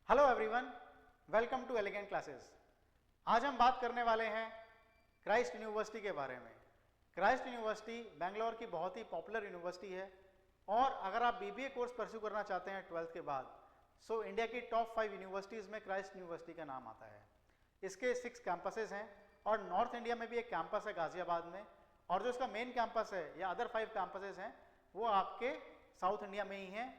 Hello everyone, welcome to elegant classes. आज हम बात करने वाले हैं क्राइस्ट यूनिवर्सिटी के बारे में। क्राइस्ट यूनिवर्सिटी बेंगलोर की बहुत ही पॉपुलर यूनिवर्सिटी है और अगर आप बीबीए कोर्स परस्यू करना चाहते हैं 12th के बाद, सो इंडिया की टॉप 5 यूनिवर्सिटीज़ में क्राइस्ट यूनिवर्सिटी का नाम आता है। इसके 6 कैंपसेस हैं और नॉर्थ इंडिया में भी एक कैंपस है गाजियाबाद में, और जो इसका मेन कैंपस है या अदर 5 कैंपसेस हैं वो आपके साउथ इंडिया में ही हैं।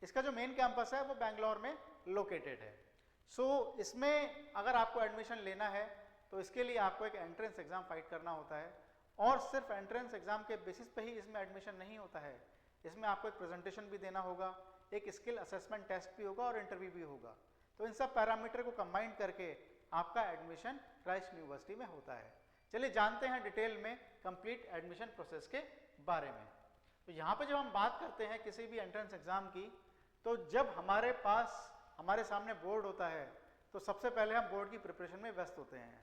इसका जो मेन कैंपस है वो बेंगलोर में लोकेटेड है। सो इसमें अगर आपको एडमिशन लेना है तो इसके लिए आपको एक एंट्रेंस एग्जाम फाइट करना होता है, और सिर्फ एंट्रेंस एग्जाम के बेसिस पे ही इसमें एडमिशन नहीं होता है। इसमें आपको एक प्रेजेंटेशन भी देना होगा, एक स्किल असेसमेंट टेस्ट भी होगा और इंटरव्यू भी होगा। तो इन सब पैरामीटर को कंबाइन करके आपका एडमिशन क्राइस्ट यूनिवर्सिटी में होता है। चलिए जानते हैं डिटेल में कंप्लीट एडमिशन प्रोसेस के बारे में। तो यहाँ पे जब हम बात करते हैं किसी भी एंट्रेंस एग्जाम की, तो जब हमारे सामने बोर्ड होता है तो सबसे पहले हम बोर्ड की प्रिपरेशन में व्यस्त होते हैं।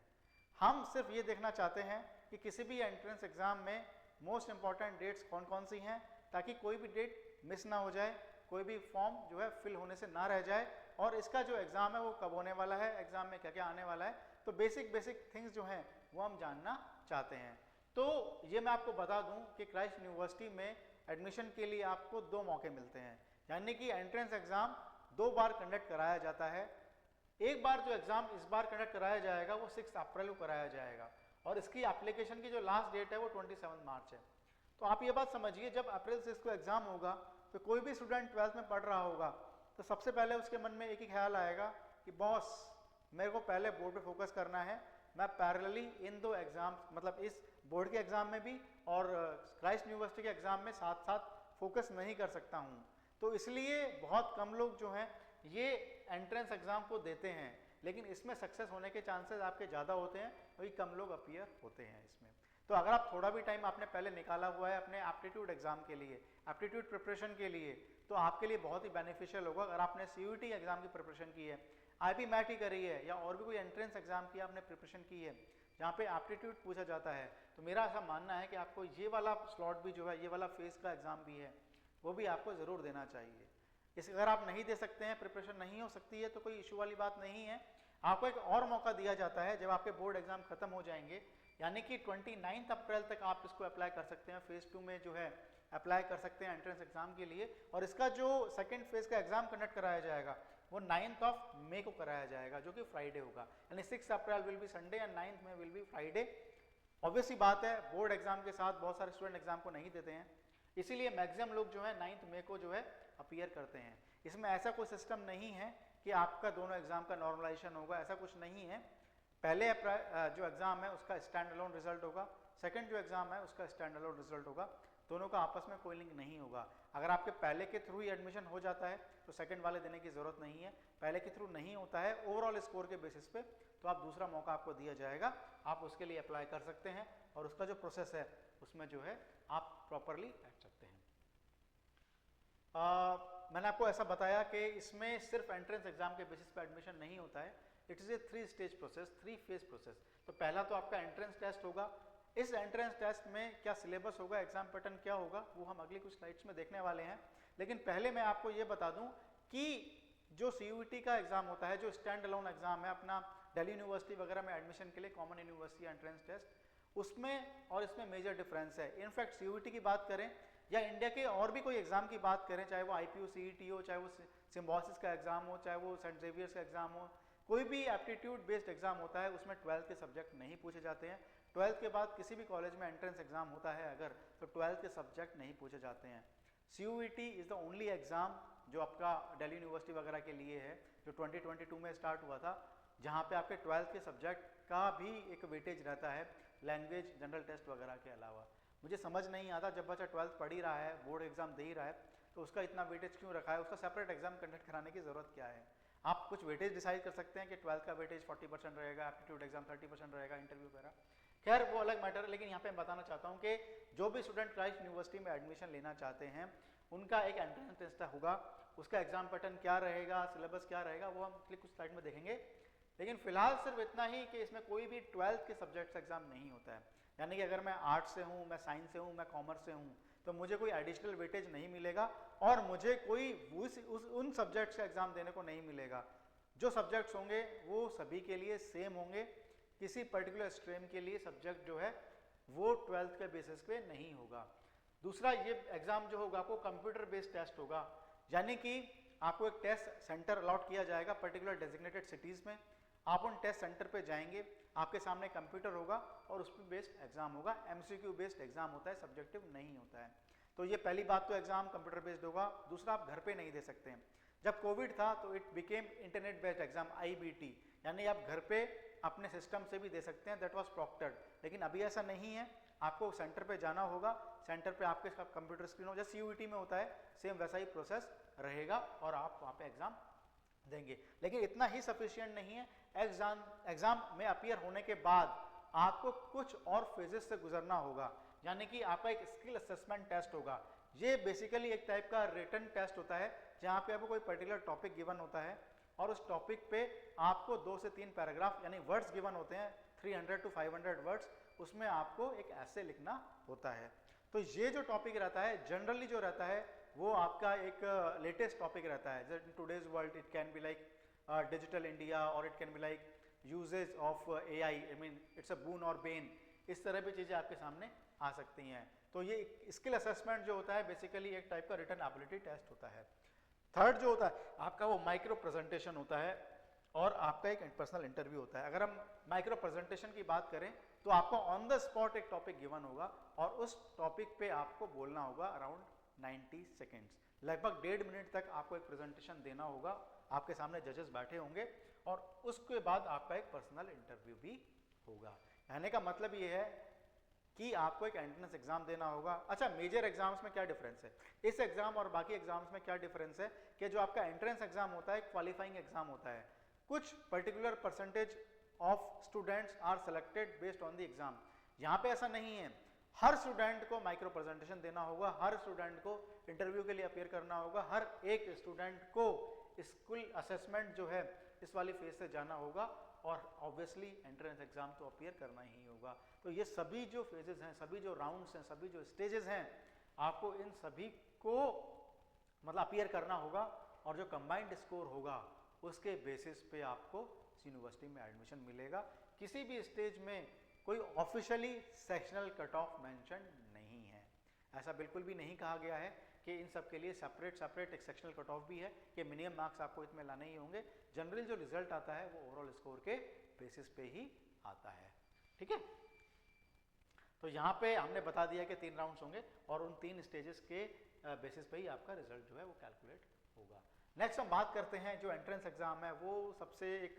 हम सिर्फ ये देखना चाहते हैं कि किसी भी एंट्रेंस एग्जाम में मोस्ट इंपॉर्टेंट डेट्स कौन कौन सी हैं, ताकि कोई भी डेट मिस ना हो जाए, कोई भी फॉर्म जो है फिल होने से ना रह जाए, और इसका जो एग्जाम है वो कब होने वाला है, एग्जाम में क्या क्या आने वाला है। तो बेसिक थिंग्स जो हैं वो हम जानना चाहते हैं। तो ये मैं आपको बता दूं कि क्राइस्ट यूनिवर्सिटी में एडमिशन के लिए आपको 2 मौके मिलते हैं, यानी कि एंट्रेंस एग्जाम 2 बार कंडक्ट कराया जाता है। एक बार जो एग्जाम इस बार कंडक्ट कराया जाएगा वो 6 अप्रैल को कराया जाएगा, और इसकी एप्लीकेशन की जो लास्ट डेट है वो 27 मार्च है। तो आप ये बात समझिए, जब अप्रैल 6 को एग्जाम होगा तो कोई भी स्टूडेंट 12th में पढ़ रहा होगा तो सबसे पहले उसके मन में एक ही ख्याल आएगा कि बॉस मेरे को पहले बोर्ड पे फोकस करना है, मैं पैरेलली इन 2 एग्जाम, मतलब इस बोर्ड के एग्जाम में भी और क्राइस्ट यूनिवर्सिटी के एग्जाम में साथ साथ फोकस नहीं कर सकता हूँ। तो इसलिए बहुत कम लोग जो हैं ये एंट्रेंस एग्जाम को देते हैं, लेकिन इसमें सक्सेस होने के चांसेस आपके ज़्यादा होते हैं, वही कम लोग अपीयर होते हैं इसमें। तो अगर आप थोड़ा भी टाइम आपने पहले निकाला हुआ है अपने एप्टीट्यूड एग्जाम के लिए, एप्टीट्यूड प्रिपरेशन के लिए, तो आपके लिए बहुत ही बेनिफिशियल होगा। अगर आपने सीयूईटी एग्जाम की प्रिपरेशन की है, आईपी मैट ही करी है, या और भी कोई एंट्रेंस एग्जाम की आपने प्रिपरेशन की है जहाँ पे एप्टीट्यूड पूछा जाता है, तो मेरा ऐसा मानना है कि आपको ये वाला स्लॉट भी जो है, ये वाला फेज का एग्जाम भी है, वो भी आपको ज़रूर देना चाहिए। इस अगर आप नहीं दे सकते हैं, प्रिपरेशन नहीं हो सकती है, तो कोई इशू वाली बात नहीं है। आपको एक और मौका दिया जाता है जब आपके बोर्ड एग्जाम खत्म हो जाएंगे, यानी कि 29 अप्रैल तक आप इसको अप्लाई कर सकते हैं। फेज 2 में जो है अप्लाई कर सकते हैं एंट्रेंस एग्जाम के लिए, और इसका जो सेकेंड फेज का एग्जाम कंडक्ट कराया जाएगा वो 9 मई को कराया जाएगा, जो कि फ्राइडे होगा। यानी 6 April will be Sunday and 9 May will be Friday. Obviously बात है, बोर्ड एग्जाम के साथ बहुत सारे स्टूडेंट एग्जाम को नहीं देते हैं, इसीलिए मैक्सिमम लोग जो है 9 मई को जो है अपीयर करते हैं। इसमें ऐसा कोई सिस्टम नहीं है कि आपका दोनों एग्जाम का नॉर्मलाइजेशन होगा, ऐसा कुछ नहीं है। पहले जो एग्जाम है उसका स्टैंड अलोन रिजल्ट होगा, सेकंड जो एग्जाम है उसका स्टैंड अलोन रिजल्ट होगा, दोनों का आपस में कोई लिंक नहीं होगा। अगर आपके पहले के थ्रू ही एडमिशन हो जाता है तो सेकंड वाले देने की जरूरत नहीं है। पहले के थ्रू नहीं होता है ओवरऑल स्कोर के बेसिस पे, तो आप दूसरा मौका आपको दिया जाएगा, आप उसके लिए अप्लाई कर सकते हैं, और उसका जो प्रोसेस है उसमें जो है आप प्रॉपरली बैठ सकते हैं। मैंने आपको ऐसा बताया कि इसमें सिर्फ एंट्रेंस एग्जाम के बेसिस पे एडमिशन नहीं होता है, it is a 3 stage process, 3 phase process. तो पहला तो आपका एंट्रेंस टेस्ट होगा। इस एंट्रेंस टेस्ट में क्या सिलेबस होगा, एग्जाम पैटर्न क्या होगा, वो हम अगली कुछ स्लाइड्स में देखने वाले हैं। लेकिन पहले मैं आपको ये बता दूं कि जो सीयूईटी का एग्जाम होता है, जो स्टैंड अलोन एग्जाम है अपना दिल्ली यूनिवर्सिटी वगैरह में एडमिशन के लिए, कॉमन यूनिवर्सिटी एंट्रेंस टेस्ट, उसमें और इसमें मेजर डिफरेंस है। इनफैक्ट सीयूईटी की बात करें या इंडिया के और भी कोई एग्जाम की बात करें, चाहे वो आईपीयू सीईटी हो, चाहे वो सिम्बोसिस का एग्जाम हो, चाहे वो सेंट जेवियर्स का एग्जाम हो, कोई भी एप्टीट्यूड बेस्ड एग्जाम होता है उसमें 12th के सब्जेक्ट नहीं पूछे जाते हैं। 12th के बाद किसी भी कॉलेज में एंट्रेंस एग्जाम होता है अगर, तो 12th के सब्जेक्ट नहीं पूछे जाते हैं। CUET is the only exam जो आपका दिल्ली यूनिवर्सिटी वगैरह के लिए है, जो 2022 में स्टार्ट हुआ था, जहाँ पे आपके 12th के सब्जेक्ट का भी एक वेटेज रहता है लैंग्वेज जनरल टेस्ट वगैरह के अलावा। मुझे समझ नहीं आता, जब बच्चा 12th पढ़ ही रहा है, बोर्ड एग्जाम दे ही रहा है, तो उसका इतना वेटेज क्यों रखा है, उसका सेपरेट एग्जाम कंडक्ट कराने की जरूरत क्या है। आप कुछ वेटेज डिसाइड कर सकते हैं कि 12th का वेटेज 40% रहेगा, एप्टीट्यूड एग्जाम 30% रहेगा, इंटरव्यू वगैरह, खैर वो अलग मैटर है। लेकिन यहाँ पे मैं बताना चाहता हूँ कि जो भी स्टूडेंट क्राइस्ट यूनिवर्सिटी में एडमिशन लेना चाहते हैं उनका एक एंट्रेंस टेस्ट होगा, उसका एग्जाम पैटर्न क्या रहेगा, सिलेबस क्या रहेगा, वो हम कुछ स्लाइड में देखेंगे। लेकिन फिलहाल सिर्फ इतना ही कि इसमें कोई भी 12th के सब्जेक्ट एग्जाम नहीं होता है, यानी कि अगर मैं आर्ट्स से हूँ, मैं साइंस से हूँ, मैं कॉमर्स से हूँ, तो मुझे कोई एडिशनल वेटेज नहीं मिलेगा और मुझे कोई उन सब्जेक्ट्स का एग्जाम देने को नहीं मिलेगा। जो सब्जेक्ट्स होंगे वो सभी के लिए सेम होंगे, किसी पर्टिकुलर स्ट्रीम के लिए सब्जेक्ट जो है वो 12th के बेसिस पे नहीं होगा। दूसरा, ये एग्जाम जो होगा आपको कंप्यूटर बेस्ड टेस्ट होगा, यानी कि आपको एक टेस्ट सेंटर अलॉट किया जाएगा पर्टिकुलर डेजिग्नेटेड सिटीज़ में। आप उन टेस्ट सेंटर पे जाएंगे, आपके सामने कंप्यूटर होगा और उस पर बेस्ड एग्जाम होगा। एमसीक्यू बेस्ड एग्जाम होता है, सब्जेक्टिव नहीं होता है। तो ये पहली बात, तो एग्जाम कंप्यूटर बेस्ड होगा। दूसरा, आप घर पे नहीं दे सकते हैं। जब कोविड था तो it became internet based exam, IBT, यानी आप घर पे अपने सिस्टम से भी दे सकते हैं, दैट वाज प्रॉक्टर्ड। लेकिन अभी ऐसा नहीं है, आपको सेंटर पे जाना होगा, सेंटर पे आपके कंप्यूटर स्क्रीन हो, जैसे CUET में होता है सेम वैसा ही प्रोसेस रहेगा और आप वहाँ पे एग्जाम देंगे। लेकिन इतना ही सफिशिएंट नहीं है, एग्जाम में अपीयर होने के बाद आपको कुछ और फेजेस से गुजरना होगा, यानी कि आपका एक स्किल असेसमेंट टेस्ट होगा। ये बेसिकली एक टाइप का रिटन टेस्ट होता है, जहाँ पे आपको कोई पर्टिकुलर टॉपिक गिवन होता है और उस टॉपिक पे आपको 2 से 3 पैराग्राफ यानी वर्ड्स गिवन होते हैं, 300 to 500 वर्ड्स, उसमें आपको एक ऐसे लिखना होता है। तो ये जो टॉपिक रहता है जनरली जो रहता है वो आपका एक लेटेस्ट टॉपिक रहता है। In today's world it can be like digital India और it can be like usages of AI, I mean it's a boon और बेन, इस तरह की चीज़ें आपके सामने आ सकती हैं। तो ये स्किल असेसमेंट जो होता है बेसिकली एक टाइप का रिटन एबिलिटी टेस्ट होता है। थर्ड जो होता है आपका वो माइक्रो प्रेजेंटेशन होता है और आपका एक पर्सनल इंटरव्यू होता है। अगर हम माइक्रो प्रेजेंटेशन की बात करें तो आपको ऑन द स्पॉट एक टॉपिक गिवन होगा और उस टॉपिक पे आपको बोलना होगा अराउंड 90 सेकेंड्स, लगभग 1.5 मिनट तक आपको एक प्रेजेंटेशन देना होगा। आपके सामने जजेस बैठे होंगे और उसके बाद आपका एक पर्सनल इंटरव्यू भी होगा। कहने का मतलब ये है कि आपको एक एंट्रेंस एग्जाम देना होगा। अच्छा, मेजर एग्जाम्स में क्या डिफरेंस है, इस एग्जाम और बाकी एग्जाम्स में क्या डिफरेंस है कि जो आपका एंट्रेंस एग्जाम होता है क्वालिफाइंग एग्जाम होता है, कुछ particular percentage of students are selected based on the exam. यहाँ पे ऐसा नहीं है, हर स्टूडेंट को माइक्रो प्रेजेंटेशन देना होगा, हर स्टूडेंट को इंटरव्यू के लिए अपीयर करना होगा, हर एक स्टूडेंट को स्किल असेसमेंट जो है इस वाली फेज से जाना होगा और ऑब्वियसली एंट्रेंस एग्जाम तो अपीयर करना ही होगा। तो ये सभी जो फेजेस हैं, सभी जो राउंड्स हैं, सभी जो स्टेजेस हैं, आपको इन सभी को मतलब अपीयर करना होगा और जो कंबाइंड स्कोर होगा उसके बेसिस पे आपको यूनिवर्सिटी में एडमिशन मिलेगा। किसी भी स्टेज में कोई officially sectional cut off mention नहीं है, ऐसा बिल्कुल भी नहीं कहा गया है कि इन सब के लिए सेपरेट एक सेक्शनल कट ऑफ भी है कि मिनिमम मार्क्स आपको इसमें लाने ही होंगे। जनरली जो रिजल्ट आता है वो ओवरऑल स्कोर के बेसिस पे ही आता है। ठीक है, तो यहाँ पे हमने बता दिया कि 3 राउंड्स होंगे और उन 3 स्टेजेस के बेसिस पे ही आपका रिजल्ट जो है वो कैलकुलेट होगा। नेक्स्ट हम बात करते हैं जो एंट्रेंस एग्जाम है, वो सबसे एक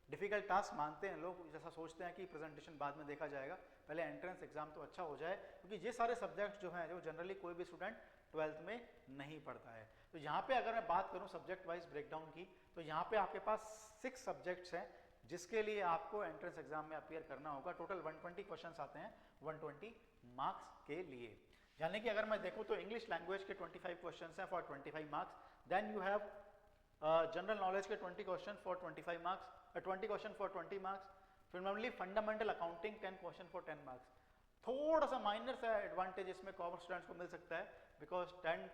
डिफिकल्ट टास्क मानते हैं लोग, जैसा सोचते हैं कि प्रेजेंटेशन बाद में देखा जाएगा, पहले एंट्रेंस एग्जाम तो अच्छा हो जाए, क्योंकि ये सारे सब्जेक्ट्स जो हैं जो जनरली कोई भी स्टूडेंट 12th में नहीं पढ़ता है। तो यहाँ पे अगर मैं बात करूँ सब्जेक्ट वाइज ब्रेकडाउन की, तो यहाँ पे आपके पास 6 सब्जेक्ट्स हैं जिसके लिए आपको एंट्रेंस एग्जाम में अपीयर करना होगा। टोटल 120 क्वेश्चंस आते हैं 120 मार्क्स के लिए। यानी कि अगर मैं देखूँ तो इंग्लिश लैंग्वेज के 25 क्वेश्चंस हैं for 25 marks, then you have general knowledge के 20 question for 25 marks, 20 question for 20 marks, फिर normally fundamental accounting 10 question for 10 marks. थोड़ा सा माइनर सा एडवांटेज इसमें कॉमर्स स्टूडेंट्स को मिल सकता है बिकॉज 10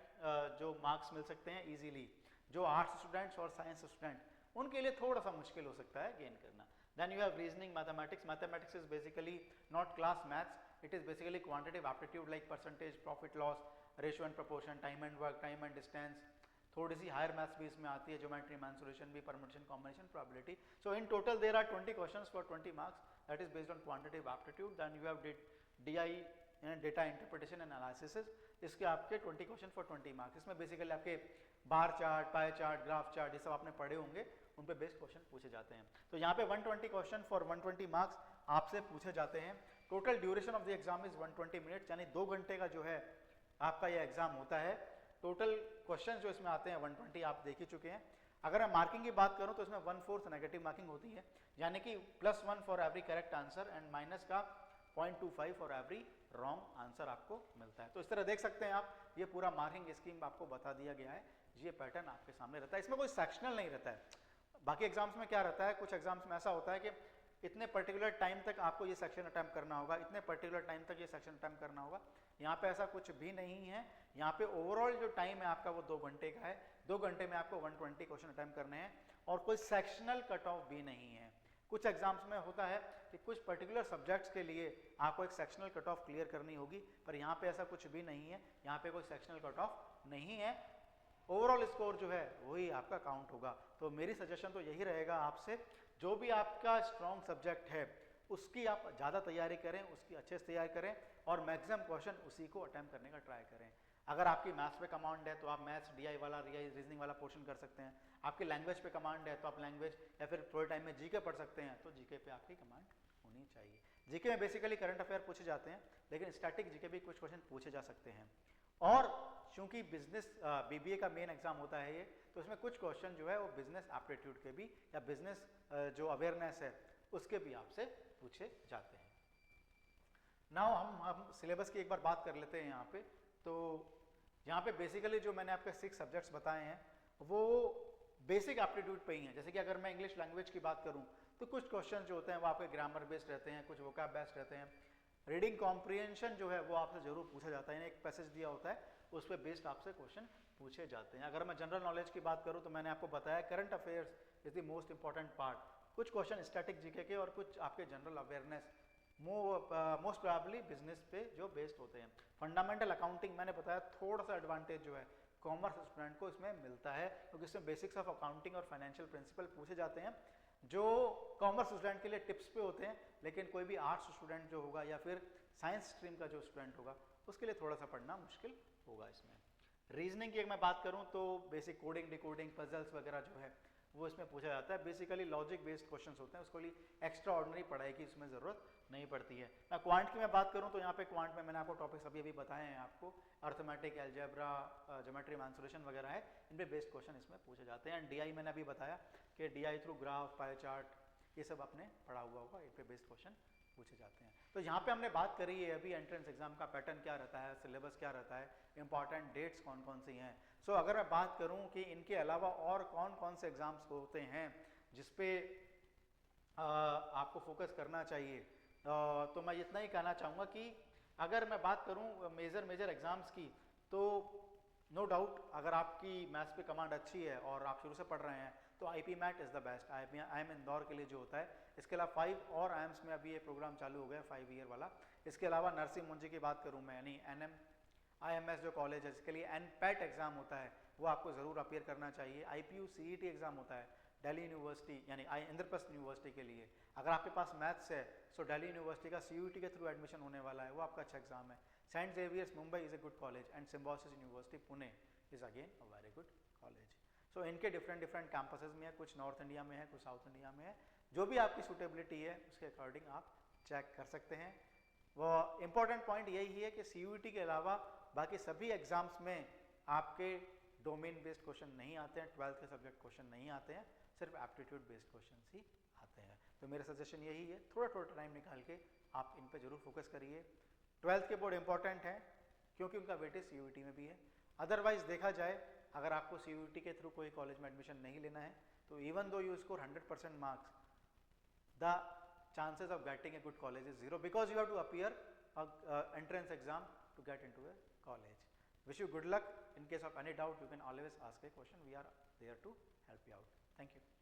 जो मार्क्स मिल सकते हैं इजीली। जो आर्ट्स स्टूडेंट्स और साइंस स्टूडेंट उनके लिए थोड़ा सा मुश्किल हो सकता है गेन करना। Then you have reasoning mathematics, mathematics is basically not class maths, it is basically quantitative aptitude like percentage, profit loss, ratio and proportion, time and work, time and distance, थोड़ी सी हायर मैथ्स भी इसमें आती है, geometry, mensuration भी, permutation, combination, probability. So in total there are 20 questions for 20 marks, that is based on quantitative aptitude. Then you have DI data interpretation and analysis, इसके आपके 20 question for 20 marks. इसमें basically आपके bar chart, pie chart, graph chart, ये सब आपने पढ़े होंगे, उन पे बेस्ड क्वेश्चन पूछे जाते हैं। तो यहाँ पे 120 क्वेश्चन फॉर 120 मार्क्स आपसे पूछे जाते हैं। Total duration of the exam is 120 minutes, यानी 2 घंटे का जो है आपका ये एग्जाम होता है। टोटल क्वेश्चन जो इसमें आते हैं 120 आप देख ही चुके हैं। अगर मैं मार्किंग की बात करूं तो इसमें 1/4 नेगेटिव मार्किंग होती है, यानी कि +1 for every correct answer and minus का 0.25 फॉर एवरी रॉन्ग आंसर आपको मिलता है। तो इस तरह देख सकते हैं आप, ये पूरा मार्किंग स्कीम आपको बता दिया गया है, ये पैटर्न आपके सामने रहता है। इसमें कोई सेक्शनल नहीं रहता है। बाकी एग्जाम्स में क्या रहता है, कुछ एग्जाम्स में ऐसा होता है कि इतने पर्टिकुलर टाइम तक आपको ये सेक्शन अटेम्प्ट करना होगा, इतने पर्टिकुलर टाइम तक ये सेक्शन अटेम्प्ट करना होगा। यहाँ पे ऐसा कुछ भी नहीं है। यहाँ पे ओवरऑल जो टाइम है आपका वो 2 घंटे का है। 2 घंटे में आपको 120 क्वेश्चन अटेम्प्ट करने हैं और कोई सेक्शनल कट ऑफ भी नहीं है। कुछ एग्जाम्स में होता है कि कुछ पर्टिकुलर सब्जेक्ट्स के लिए आपको एक सेक्शनल कट ऑफ क्लियर करनी होगी, पर यहाँ पे ऐसा कुछ भी नहीं है। यहाँ पे कोई सेक्शनल कट ऑफ नहीं है। ओवरऑल स्कोर जो है वही आपका काउंट होगा। तो मेरी सजेशन तो यही रहेगा आपसे, जो भी आपका स्ट्रॉन्ग सब्जेक्ट है उसकी आप ज़्यादा तैयारी करें, उसकी अच्छे से तैयारी करें और मैक्सिमम क्वेश्चन उसी को अटेम्प्ट करने का ट्राई करें। अगर आपकी मैथ्स पे कमांड है तो आप मैथ्स डीआई वाला रीजनिंग वाला पोर्शन कर सकते हैं। आपकी लैंग्वेज पे कमांड है तो आप लैंग्वेज या फिर थोड़े टाइम में जीके पढ़ सकते हैं, तो जीके पे आपकी कमांड होनी चाहिए। जीके में बेसिकली करंट अफेयर पूछे जाते हैं, लेकिन स्टैटिक जीके भी कुछ क्वेश्चन पूछे जा सकते हैं। और चूंकि बिजनेस बीबीए का मेन एग्जाम होता है ये, तो इसमें कुछ क्वेश्चन जो है वो बिजनेस एप्टीट्यूड के भी या बिजनेस जो अवेयरनेस है उसके भी आपसे पूछे जाते हैं। नाउ हम सिलेबस की एक बार बात कर लेते हैं यहाँ पे। तो यहाँ पे बेसिकली जो मैंने आपके 6 सब्जेक्ट्स बताए हैं वो बेसिक एप्टीट्यूड पे ही हैं। जैसे कि अगर मैं इंग्लिश लैंग्वेज की बात करूँ तो कुछ क्वेश्चन जो होते हैं वो आपके ग्रामर बेस्ड रहते हैं, कुछ वोकैब बेस्ड रहते हैं। रीडिंग कॉम्प्रिहेंशन जो है वो आपसे जरूर पूछा जाता है, एक पैसेज दिया होता है उस पर बेस्ड आपसे क्वेश्चन पूछे जाते हैं। अगर मैं जनरल नॉलेज की बात करूँ तो मैंने आपको बताया current affairs is the most important part. कुछ क्वेश्चन स्टैटिक जीके के और कुछ आपके general awareness most probably business पे जो बेस्ड होते हैं। फंडामेंटल अकाउंटिंग मैंने बताया थोड़ा सा एडवांटेज जो है कॉमर्स स्टूडेंट को इसमें मिलता है, क्योंकि इसमें बेसिक्स ऑफ अकाउंटिंग और फाइनेंशियल प्रिंसिपल पूछे जाते हैं जो कॉमर्स स्टूडेंट के लिए टिप्स पे होते हैं। लेकिन कोई भी आर्ट्स स्टूडेंट जो होगा या फिर साइंस स्ट्रीम का जो स्टूडेंट होगा उसके लिए थोड़ा सा पढ़ना मुश्किल होगा इसमें। रीजनिंग की अगर मैं बात करूं तो बेसिक कोडिंग, डिकोडिंग, पजल्स वगैरह जो है वो इसमें पूछा जाता है। बेसिकली लॉजिक बेस्ड क्वेश्चंस होते हैं, उसके लिए एक्स्ट्रा ऑर्डिनरी पढ़ाई की इसमें ज़रूरत नहीं पड़ती है। मैं क्वांट की मैं बात करूं तो यहाँ पे क्वांट में मैंने आपको टॉपिक्स अभी बताए हैं आपको, अर्थमेटिक, अलजेब्रा, ज्योमेट्री, मैंसुरेशन वगैरह है, इन पे बेस्ड क्वेश्चन इसमें पूछे जाते हैं। एंड डीआई मैंने अभी बताया कि DI through graph, pie chart ये सब आपने पढ़ा हुआ होगा, इन पे बेस्ड क्वेश्चन पूछे जाते हैं। तो यहाँ पे हमने बात करी है अभी एंट्रेंस एग्जाम का पैटर्न क्या रहता है, सिलेबस क्या रहता है, इंपॉर्टेंट डेट्स कौन कौन सी हैं। सो अगर मैं बात करूँ कि इनके अलावा और कौन कौन से एग्जाम्स होते हैं जिसपे आपको फोकस करना चाहिए, तो मैं इतना ही कहना चाहूँगा कि अगर मैं बात करूँ मेजर एग्जाम्स की, तो नो डाउट अगर आपकी मैथ्स पे कमांड अच्छी है और आप शुरू से पढ़ रहे हैं तो IP MAT is the best. IIM Indore के लिए जो होता है, इसके अलावा 5 और IIMs में अभी ये प्रोग्राम चालू हो गया 5 ईयर वाला। इसके अलावा नरसिंह मुंजी की बात करूँ मैं, यानी IMS जो कॉलेज है जिसके लिए NPAT एग्जाम होता है वो आपको ज़रूर अपीयर करना चाहिए। IPU CET एग्जाम होता है दिल्ली यूनिवर्सिटी यानी इंद्रप्रस्थ यूनिवर्सिटी के लिए। अगर आपके पास मैथ्स है सो दिल्ली यूनिवर्सिटी का CUET के थ्रू एडमिशन होने वाला है, वो आपका अच्छा एग्जाम है। Saint Xavier's Mumbai is a good college and Symbiosis university Pune is again a very good college. So इनके डिफरेंट कैंपसेस में है, कुछ नॉर्थ इंडिया में है, कुछ साउथ इंडिया में है। जो भी आपकी सूटेबिलिटी है उसके अकॉर्डिंग आप चेक कर सकते हैं। वो इम्पॉर्टेंट पॉइंट यही है कि CUET के अलावा बाकी सभी एग्जाम्स में आपके डोमेन बेस्ड क्वेश्चन नहीं आते हैं, 12th के सब्जेक्ट क्वेश्चन नहीं आते हैं, सिर्फ एप्टीट्यूड बेस्ड क्वेश्चन ही आते हैं। तो मेरा सजेशन यही है, थोड़ा टाइम निकाल के आप इन पे जरूर फोकस करिए। 12th के बोर्ड इंपॉर्टेंट हैं क्योंकि उनका वेटेज CUET में भी है। अदरवाइज देखा जाए अगर आपको CUET के थ्रू कोई कॉलेज में एडमिशन नहीं लेना है तो even though you score 100% marks, the chances of getting a good college is 0 because you have to appear a entrance exam to get into a college. Wish you good luck. In case of any doubt you can always ask a question. We are there to help you out. Thank you.